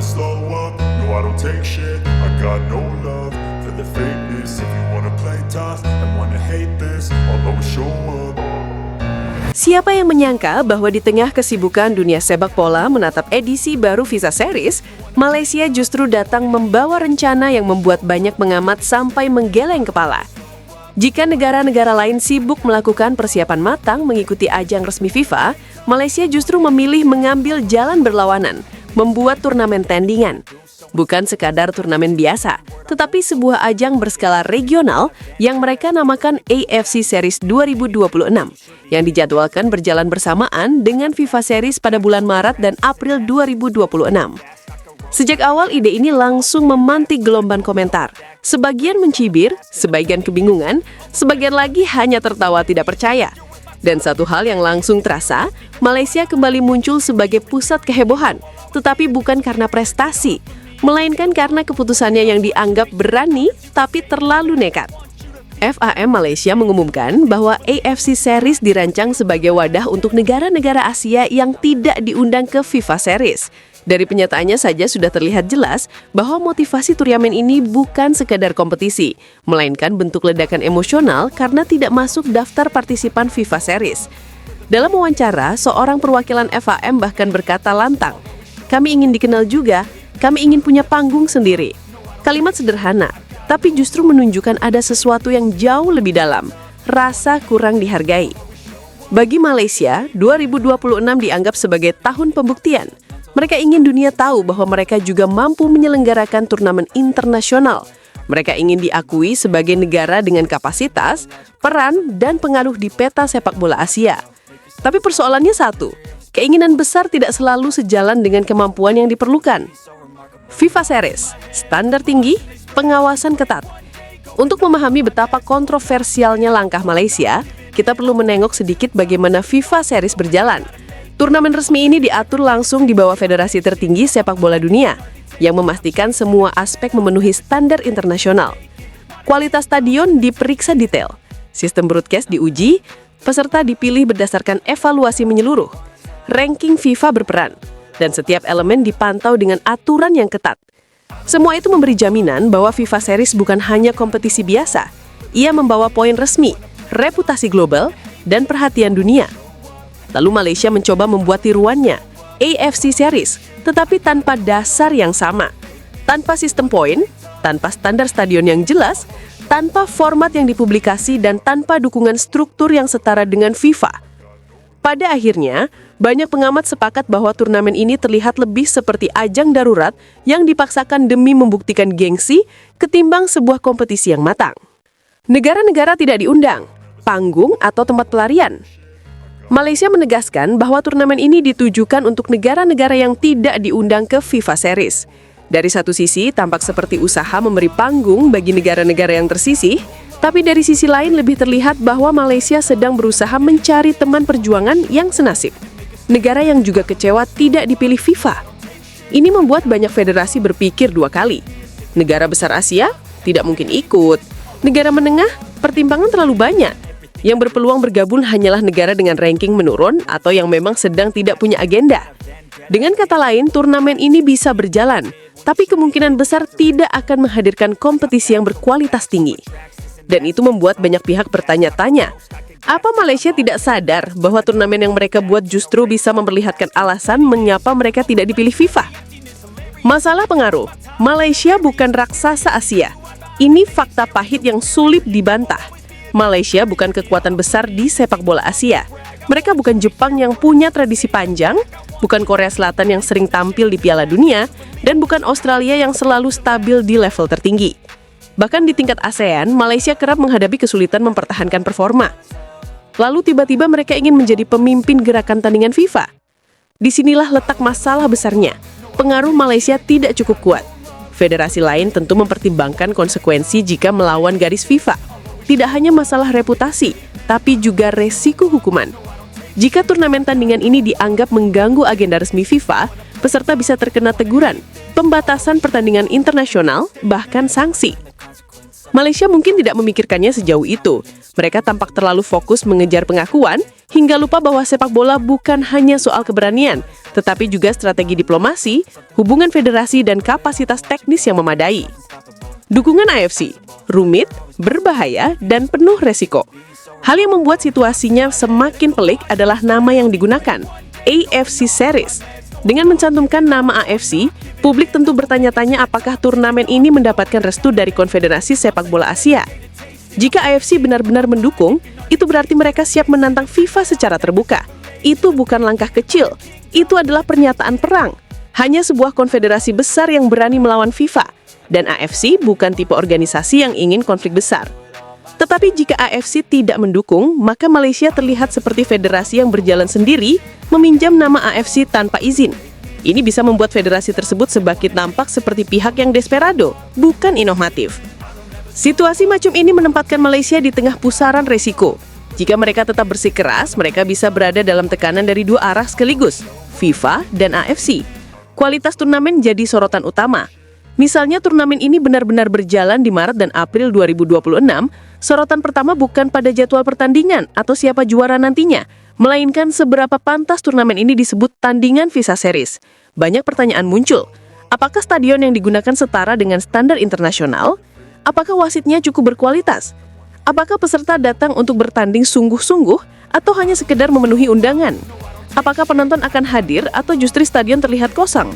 slow up. No, I don't take shit. I got no love for the fakeness. If you wanna play tough and wanna hate this, I'll always show up. Siapa yang menyangka bahwa di tengah kesibukan dunia sepak bola menatap edisi baru FIFA Series, Malaysia justru datang membawa rencana yang membuat banyak pengamat sampai menggeleng kepala. Jika negara-negara lain sibuk melakukan persiapan matang mengikuti ajang resmi FIFA, Malaysia justru memilih mengambil jalan berlawanan, membuat turnamen tandingan. Bukan sekadar turnamen biasa, tetapi sebuah ajang berskala regional yang mereka namakan AFC Series 2026, yang dijadwalkan berjalan bersamaan dengan FIFA Series pada bulan Maret dan April 2026. Sejak awal ide ini langsung memantik gelombang komentar. Sebagian mencibir, sebagian kebingungan, sebagian lagi hanya tertawa tidak percaya. Dan satu hal yang langsung terasa, Malaysia kembali muncul sebagai pusat kehebohan, tetapi bukan karena prestasi, melainkan karena keputusannya yang dianggap berani tapi terlalu nekat. FAM Malaysia mengumumkan bahwa AFC Series dirancang sebagai wadah untuk negara-negara Asia yang tidak diundang ke FIFA Series. Dari penyataannya saja sudah terlihat jelas bahwa motivasi turnamen ini bukan sekadar kompetisi, melainkan bentuk ledakan emosional karena tidak masuk daftar partisipan FIFA Series. Dalam wawancara, seorang perwakilan FAM bahkan berkata lantang, "Kami ingin dikenal juga, kami ingin punya panggung sendiri." Kalimat sederhana, tapi justru menunjukkan ada sesuatu yang jauh lebih dalam, rasa kurang dihargai. Bagi Malaysia, 2026 dianggap sebagai tahun pembuktian. Mereka ingin dunia tahu bahwa mereka juga mampu menyelenggarakan turnamen internasional. Mereka ingin diakui sebagai negara dengan kapasitas, peran, dan pengaruh di peta sepak bola Asia. Tapi persoalannya satu, keinginan besar tidak selalu sejalan dengan kemampuan yang diperlukan. FIFA Series, standar tinggi, pengawasan ketat. Untuk memahami betapa kontroversialnya langkah Malaysia, kita perlu menengok sedikit bagaimana FIFA Series berjalan. Turnamen resmi ini diatur langsung di bawah federasi tertinggi sepak bola dunia, yang memastikan semua aspek memenuhi standar internasional. Kualitas stadion diperiksa detail, sistem broadcast diuji, peserta dipilih berdasarkan evaluasi menyeluruh, ranking FIFA berperan, dan setiap elemen dipantau dengan aturan yang ketat. Semua itu memberi jaminan bahwa FIFA Series bukan hanya kompetisi biasa. Ia membawa poin resmi, reputasi global, dan perhatian dunia. Lalu Malaysia mencoba membuat tiruannya, AFC Series, tetapi tanpa dasar yang sama. Tanpa sistem poin, tanpa standar stadion yang jelas, tanpa format yang dipublikasi, dan tanpa dukungan struktur yang setara dengan FIFA. Pada akhirnya, banyak pengamat sepakat bahwa turnamen ini terlihat lebih seperti ajang darurat yang dipaksakan demi membuktikan gengsi ketimbang sebuah kompetisi yang matang. Negara-negara tidak diundang, panggung atau tempat pelarian. Malaysia menegaskan bahwa turnamen ini ditujukan untuk negara-negara yang tidak diundang ke FIFA Series. Dari satu sisi, tampak seperti usaha memberi panggung bagi negara-negara yang tersisih, tapi dari sisi lain lebih terlihat bahwa Malaysia sedang berusaha mencari teman perjuangan yang senasib. Negara yang juga kecewa tidak dipilih FIFA. Ini membuat banyak federasi berpikir dua kali. Negara besar Asia tidak mungkin ikut. Negara menengah, pertimbangan terlalu banyak. Yang berpeluang bergabung hanyalah negara dengan ranking menurun atau yang memang sedang tidak punya agenda. Dengan kata lain, turnamen ini bisa berjalan, tapi kemungkinan besar tidak akan menghadirkan kompetisi yang berkualitas tinggi. Dan itu membuat banyak pihak bertanya-tanya, apa Malaysia tidak sadar bahwa turnamen yang mereka buat justru bisa memperlihatkan alasan mengapa mereka tidak dipilih FIFA? Masalah pengaruh, Malaysia bukan raksasa Asia. Ini fakta pahit yang sulit dibantah. Malaysia bukan kekuatan besar di sepak bola Asia. Mereka bukan Jepang yang punya tradisi panjang, bukan Korea Selatan yang sering tampil di Piala Dunia, dan bukan Australia yang selalu stabil di level tertinggi. Bahkan di tingkat ASEAN, Malaysia kerap menghadapi kesulitan mempertahankan performa. Lalu tiba-tiba mereka ingin menjadi pemimpin gerakan tandingan FIFA. Disinilah letak masalah besarnya. Pengaruh Malaysia tidak cukup kuat. Federasi lain tentu mempertimbangkan konsekuensi jika melawan garis FIFA. Tidak hanya masalah reputasi, tapi juga resiko hukuman. Jika turnamen tandingan ini dianggap mengganggu agenda resmi FIFA, peserta bisa terkena teguran, pembatasan pertandingan internasional, bahkan sanksi. Malaysia mungkin tidak memikirkannya sejauh itu. Mereka tampak terlalu fokus mengejar pengakuan hingga lupa bahwa sepak bola bukan hanya soal keberanian, tetapi juga strategi diplomasi, hubungan federasi, dan kapasitas teknis yang memadai. Dukungan AFC, rumit, berbahaya, dan penuh resiko. Hal yang membuat situasinya semakin pelik adalah nama yang digunakan, AFC Series. Dengan mencantumkan nama AFC, publik tentu bertanya-tanya apakah turnamen ini mendapatkan restu dari Konfederasi Sepak Bola Asia. Jika AFC benar-benar mendukung, itu berarti mereka siap menantang FIFA secara terbuka. Itu bukan langkah kecil, itu adalah pernyataan perang. Hanya sebuah konfederasi besar yang berani melawan FIFA, dan AFC bukan tipe organisasi yang ingin konflik besar. Tetapi jika AFC tidak mendukung, maka Malaysia terlihat seperti federasi yang berjalan sendiri, meminjam nama AFC tanpa izin. Ini bisa membuat federasi tersebut sebangkit nampak seperti pihak yang desperado, bukan inovatif. Situasi macam ini menempatkan Malaysia di tengah pusaran resiko. Jika mereka tetap bersikeras, mereka bisa berada dalam tekanan dari dua arah sekaligus, FIFA dan AFC. Kualitas turnamen jadi sorotan utama. Misalnya turnamen ini benar-benar berjalan di Maret dan April 2026, sorotan pertama bukan pada jadwal pertandingan atau siapa juara nantinya, melainkan seberapa pantas turnamen ini disebut tandingan Visa Series. Banyak pertanyaan muncul. Apakah stadion yang digunakan setara dengan standar internasional? Apakah wasitnya cukup berkualitas? Apakah peserta datang untuk bertanding sungguh-sungguh atau hanya sekedar memenuhi undangan? Apakah penonton akan hadir atau justru stadion terlihat kosong?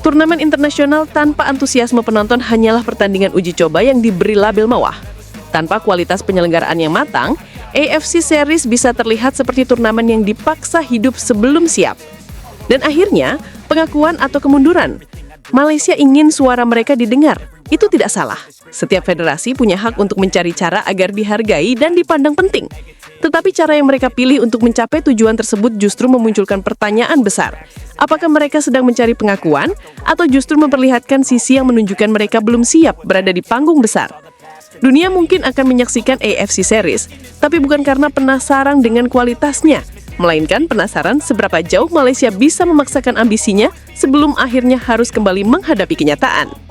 Turnamen internasional tanpa antusiasme penonton hanyalah pertandingan uji coba yang diberi label mewah. Tanpa kualitas penyelenggaraan yang matang, AFC Series bisa terlihat seperti turnamen yang dipaksa hidup sebelum siap. Dan akhirnya, pengakuan atau kemunduran. Malaysia ingin suara mereka didengar. Itu tidak salah. Setiap federasi punya hak untuk mencari cara agar dihargai dan dipandang penting. Tetapi cara yang mereka pilih untuk mencapai tujuan tersebut justru memunculkan pertanyaan besar. Apakah mereka sedang mencari pengakuan atau justru memperlihatkan sisi yang menunjukkan mereka belum siap berada di panggung besar? Dunia mungkin akan menyaksikan AFC Series, tapi bukan karena penasaran dengan kualitasnya, melainkan penasaran seberapa jauh Malaysia bisa memaksakan ambisinya sebelum akhirnya harus kembali menghadapi kenyataan.